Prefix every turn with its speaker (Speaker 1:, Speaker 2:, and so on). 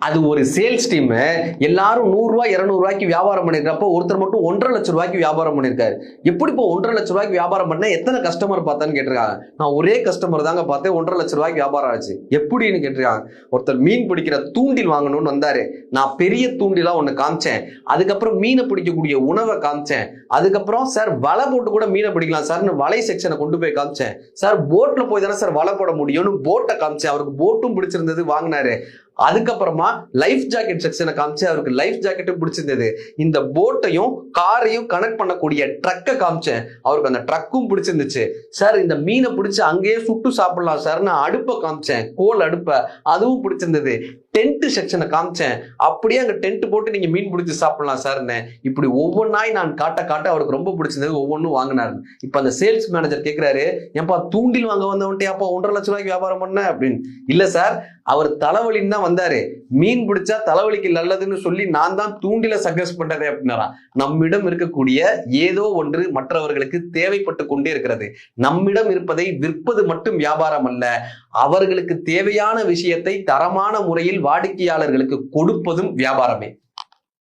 Speaker 1: அது ஒரு sales team. எல்லாரும் 100 ரூபாய் 200 ரூபாய்க்கு வியாபாரம் பண்ணிருக்கப்ப ஒருத்தர் மட்டும் 1.5 லட்சம் ரூபாய்க்கு வியாபாரம் பண்ணிருக்காரு. எப்படி இப்போ 1.5 லட்சம் ரூபாய்க்கு வியாபாரம் பண்ண எத்தனை கஸ்டமர் பார்த்தான்னு கேட்டிருக்காங்க. நான் ஒரே கஸ்டமர் தாங்க பார்த்தேன், 1.5 லட்சம் ரூபாய்க்கு வியாபாரம் ஆச்சு. எப்படின்னு கேட்டிருக்காங்க. ஒருத்தர் மீன் பிடிக்கிற தூண்டில் வாங்கணும்னு வந்தாரு. நான் பெரிய தூண்டிலா ஒண்ணு காமிச்சேன். அதுக்கப்புறம் மீனை பிடிக்கக்கூடிய உணவை காமிச்சேன். அதுக்கப்புறம் சார் வலை போட்டு கூட மீனை பிடிக்கலாம் சார்னு வலை செக்ஷனை கொண்டு போய் காமிச்சேன். சார் போட்ல போய் தானே சார் வலை போட முடியும்னு போட்டை காமிச்சேன். அவருக்கு போட்டும் பிடிச்சிருந்தது, வாங்கினாரு. அதுக்கப்புறமா லைஃப் ஜாக்கெட் செக்ஷனை காமிச்சு அவருக்கு லைஃப் ஜாக்கெட்டும் பிடிச்சிருந்தது. இந்த போட்டையும் காரையும் கனெக்ட் பண்ணக்கூடிய ட்ரக்கை காமிச்சேன், அவருக்கு அந்த ட்ரக்கும் பிடிச்சிருந்துச்சு. சார் இந்த மீனை பிடிச்சி அங்கேயே சுட்டு சாப்பிடலாம் சார், நான் அடுப்பை காமிச்சேன், கோல் அடுப்பை, அதுவும் பிடிச்சிருந்தது. டென்ட் செக்ஷனை காமிச்சேன், அப்படியே அங்க டென்ட் போட்டு நீங்க மீன் பிடிச்சி சாப்பிடலாம் சார்ன்னு. இப்படி ஒவ்வொன்னாய் நான் காட்ட காட்ட அவருக்கு ரொம்ப பிடிச்சிருந்தது, ஒவ்வொன்றும் வாங்கினாரு. இப்ப அந்த சேல்ஸ் மேனேஜர் கேட்கிறாரு, ஏன்பா தூண்டில் வாங்க வந்தவன்ட்டு அப்பா 1.5 லட்சம் ரூபாய்க்கு வியாபாரம் பண்ண அப்படின்னு. இல்ல சார், அவர் தலைவலின்னு தான் வந்தாரு. மீன் பிடிச்சா தலைவலிக்கு நல்லதுன்னு சொல்லி நான் தான் தூண்டில சஜஸ்ட் பண்றதே அப்படின்னா. நம்மிடம் இருக்கக்கூடிய ஏதோ ஒன்று மற்றவர்களுக்கு தேவைப்பட்டு கொண்டே இருக்கிறது. நம்மிடம் இருப்பதை விற்பது மட்டும் வியாபாரம் அல்ல, அவர்களுக்கு தேவையான விஷயத்தை தரமான முறையில் வாடிக்கையாளர்களுக்கு கொடுப்பதும் வியாபாரமே.